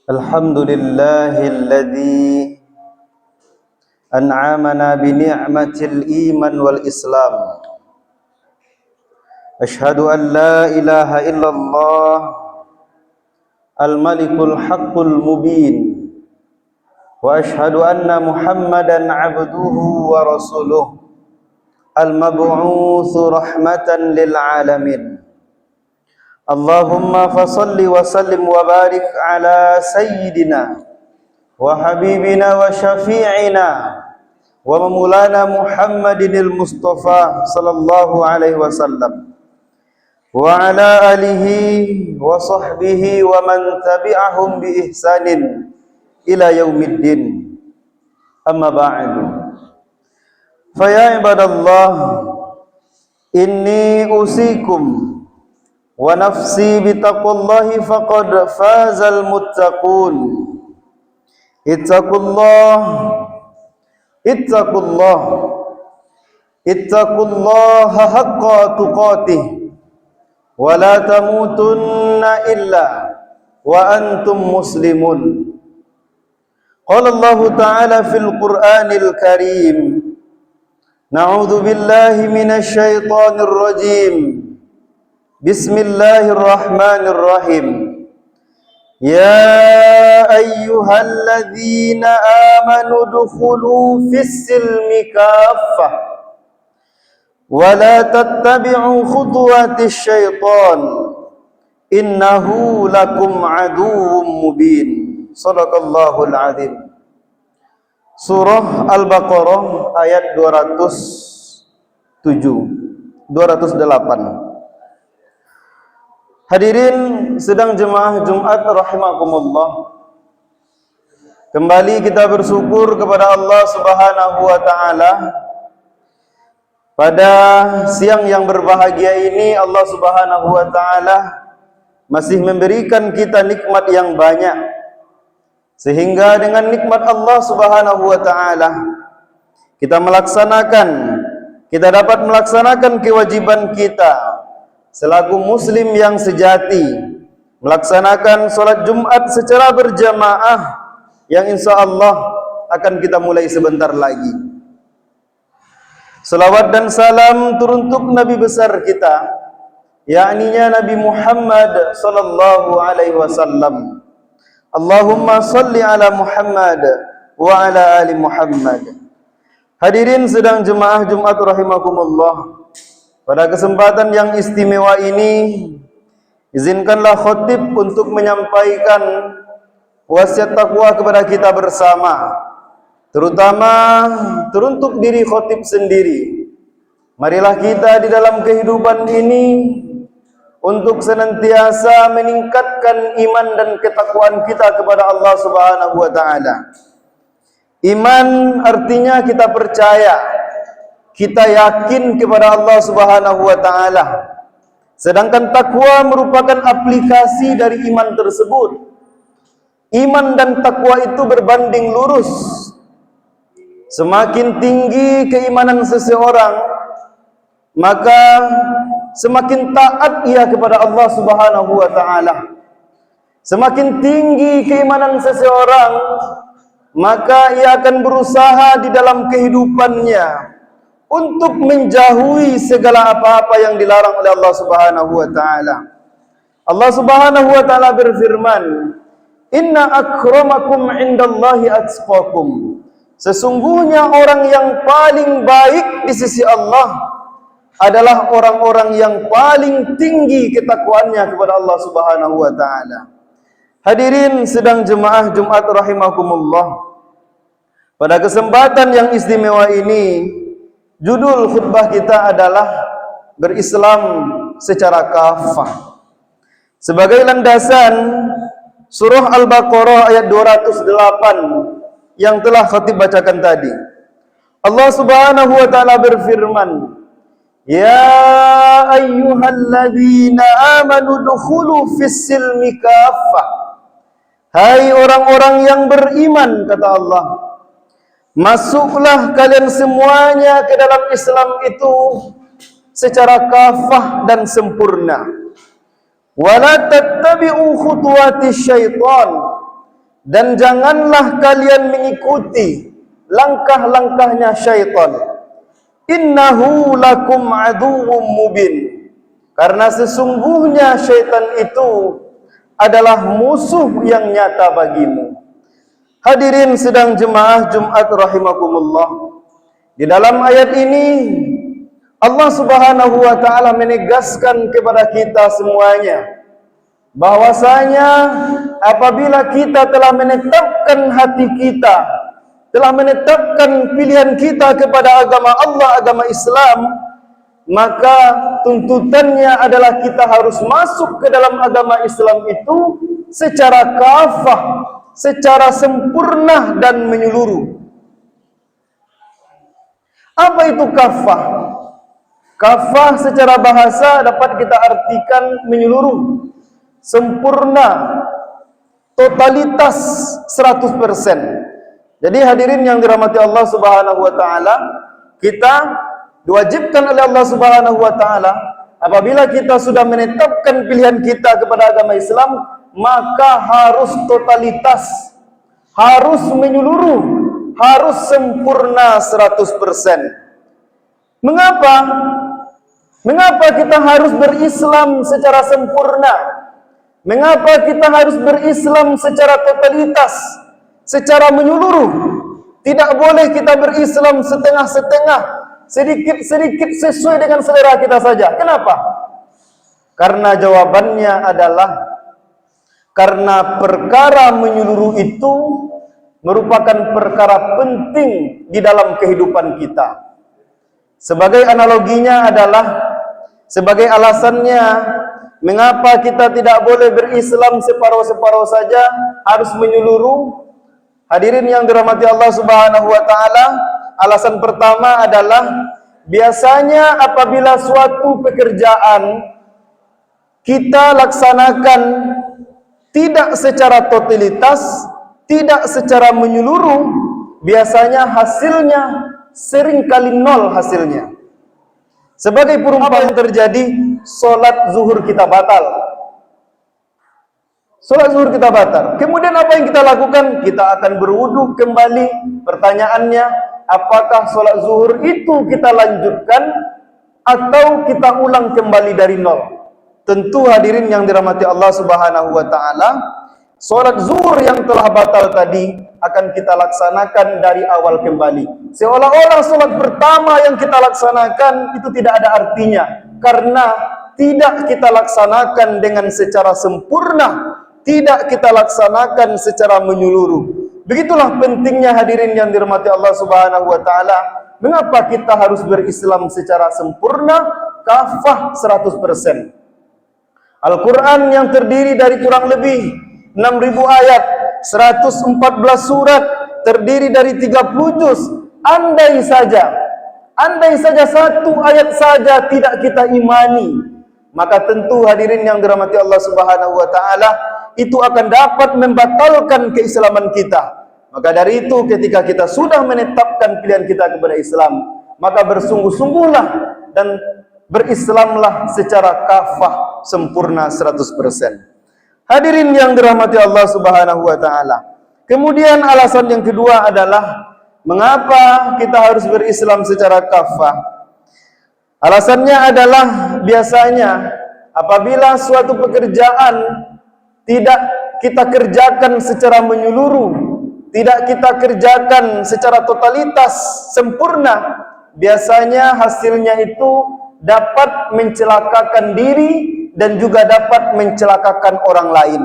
Alhamdulillahilladzi an'amana bi ni'matil iman wal islam. Ashhadu an la ilaha illallah al-malikul haqqul mubin. Wa ashhadu anna Muhammadan abduhu wa rasuluh al-mab'utsu rahmatan lil alamin. Allahumma fasalli wa sallim wa barik ala sayyidina wa habibina wa syafi'ina wa maulana Muhammadinil Mustafa sallallahu alaihi wasallam wa ala alihi wa sahbihi wa man tabi'ahum bi ihsanin ila yaumiddin. Amma ba'du. Fa ya ibadallah, inni usikum wa nafsi bittaqullahi faqad fazal muttaqun. Ittaqullaha haqqa tuqatih wa la tamutunna illa wa antum muslimun. Qala Allah ta'ala fil Qur'anil Karim, na'udzu billahi minasy syaithanir rajim. Bismillahirrahmanirrahim. Ya ayyuhalladzina amanu dukhulu fis-silmi kaffah wa la tattabi'u khutuwatis syaitan innahu lakum aduwwum mubin. Shadaqallahul azim. Surah Al-Baqarah ayat 208. Hadirin sedang jemaah Jumat rahimakumullah. Kembali kita bersyukur kepada Allah Subhanahu wa taala. Pada siang yang berbahagia ini Allah Subhanahu wa taala masih memberikan kita nikmat yang banyak. Sehingga dengan nikmat Allah Subhanahu wa taala kita dapat melaksanakan kewajiban kita selaku muslim yang sejati, melaksanakan sholat Jumat secara berjamaah yang insya Allah akan kita mulai sebentar lagi. Salawat dan salam turun untuk Nabi besar kita, yakninya Nabi Muhammad sallallahu alaihi wasallam. Allahumma salli ala Muhammad wa ala ali Muhammad. Hadirin sedang jemaah Jumat rahimakumullah. Pada kesempatan yang istimewa ini, izinkanlah khotib untuk menyampaikan wasiat takwa kepada kita bersama, terutama teruntuk diri khotib sendiri. Marilah kita di dalam kehidupan ini untuk senantiasa meningkatkan iman dan ketakwaan kita kepada Allah Subhanahu wa taala. Iman artinya kita percaya, kita yakin kepada Allah Subhanahu wa taala. Sedangkan takwa merupakan aplikasi dari iman tersebut. Iman dan takwa itu berbanding lurus. Semakin tinggi keimanan seseorang, maka semakin taat ia kepada Allah Subhanahu wa taala. Semakin tinggi keimanan seseorang, maka ia akan berusaha di dalam kehidupannya untuk menjauhi segala apa-apa yang dilarang oleh Allah Subhanahu wa taala. Allah Subhanahu wa taala berfirman, "Inna akramakum 'indallahi atqakum." Sesungguhnya orang yang paling baik di sisi Allah adalah orang-orang yang paling tinggi ketakwaannya kepada Allah Subhanahu wa taala. Hadirin sedang jemaah Jumat rahimakumullah. Pada kesempatan yang istimewa ini, judul khutbah kita adalah berislam secara kafah. Sebagai landasan, surah Al-Baqarah ayat 208 yang telah khatib bacakan tadi. Allah Subhanahu wa taala berfirman, "Ya ayyuhalladzina amanu dukhulu fis-silmi kaffah." Hai orang-orang yang beriman, kata Allah, masuklah kalian semuanya ke dalam Islam itu secara kafah dan sempurna. Wala tattabi'u khutuwatis syaitan, dan janganlah kalian mengikuti langkah-langkahnya syaitan. Innahu lakum aduwwum mubin. Karena sesungguhnya syaitan itu adalah musuh yang nyata bagimu. Hadirin sidang jemaah Jumat rahimakumullah. Di dalam ayat ini Allah Subhanahu wa taala menegaskan kepada kita semuanya bahwasanya apabila kita telah menetapkan hati kita, telah menetapkan pilihan kita kepada agama Allah, agama Islam, maka tuntutannya adalah kita harus masuk ke dalam agama Islam itu secara kafah, secara sempurna dan menyeluruh. Apa itu kafah? Kafah secara bahasa dapat kita artikan menyeluruh, sempurna, totalitas 100%. Jadi hadirin yang dirahmati Allah Subhanahu wa taala, kita diwajibkan oleh Allah Subhanahu wa taala apabila kita sudah menetapkan pilihan kita kepada agama Islam, maka harus totalitas, harus menyeluruh, harus sempurna 100%. Mengapa? Mengapa kita harus berislam secara sempurna? Mengapa kita harus berislam secara totalitas, secara menyeluruh? Tidak boleh kita berislam setengah-setengah, sedikit-sedikit sesuai dengan selera kita saja. Kenapa? Karena jawabannya adalah karena perkara menyeluruh itu merupakan perkara penting di dalam kehidupan kita. Sebagai analoginya adalah, sebagai alasannya mengapa kita tidak boleh berislam separuh-separuh saja, harus menyeluruh. Hadirin yang dirahmati Allah Subhanahu wa taala, alasan pertama adalah biasanya apabila suatu pekerjaan kita laksanakan tidak secara totalitas, tidak secara menyeluruh, biasanya hasilnya seringkali nol hasilnya. Sebagai perumpamaan yang terjadi, sholat zuhur kita batal. Sholat zuhur kita batal. Kemudian apa yang kita lakukan? Kita akan berwudu kembali. Pertanyaannya, apakah sholat zuhur itu kita lanjutkan atau kita ulang kembali dari nol? Tentu hadirin yang dirahmati Allah Subhanahu wa taala, sholat zuhur yang telah batal tadi akan kita laksanakan dari awal kembali. Seolah-olah sholat pertama yang kita laksanakan itu tidak ada artinya, karena tidak kita laksanakan dengan secara sempurna, tidak kita laksanakan secara menyeluruh. Begitulah pentingnya hadirin yang dirahmati Allah Subhanahu wa taala, mengapa kita harus berislam secara sempurna, kafah 100%. Al-Quran yang terdiri dari kurang lebih 6.000 ayat, 114 surat, terdiri dari 30 juz. Andai saja satu ayat saja tidak kita imani, maka tentu hadirin yang dirahmati Allah Subhanahu wa taala, itu akan dapat membatalkan keislaman kita. Maka dari itu ketika kita sudah menetapkan pilihan kita kepada Islam, maka bersungguh-sungguhlah dan berislamlah secara kafah sempurna 100%. Hadirin yang dirahmati Allah Subhanahu wa taala. Kemudian alasan yang kedua adalah mengapa kita harus berislam secara kafah? Alasannya adalah biasanya apabila suatu pekerjaan tidak kita kerjakan secara menyeluruh, tidak kita kerjakan secara totalitas sempurna, biasanya hasilnya itu dapat mencelakakan diri dan juga dapat mencelakakan orang lain.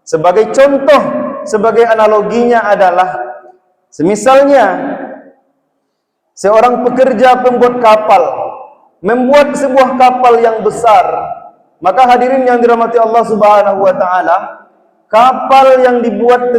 Sebagai contoh, sebagai analoginya adalah, semisalnya seorang pekerja pembuat kapal membuat sebuah kapal yang besar, maka hadirin yang dirahmati Allah Subhanahu wa taala, kapal yang dibuat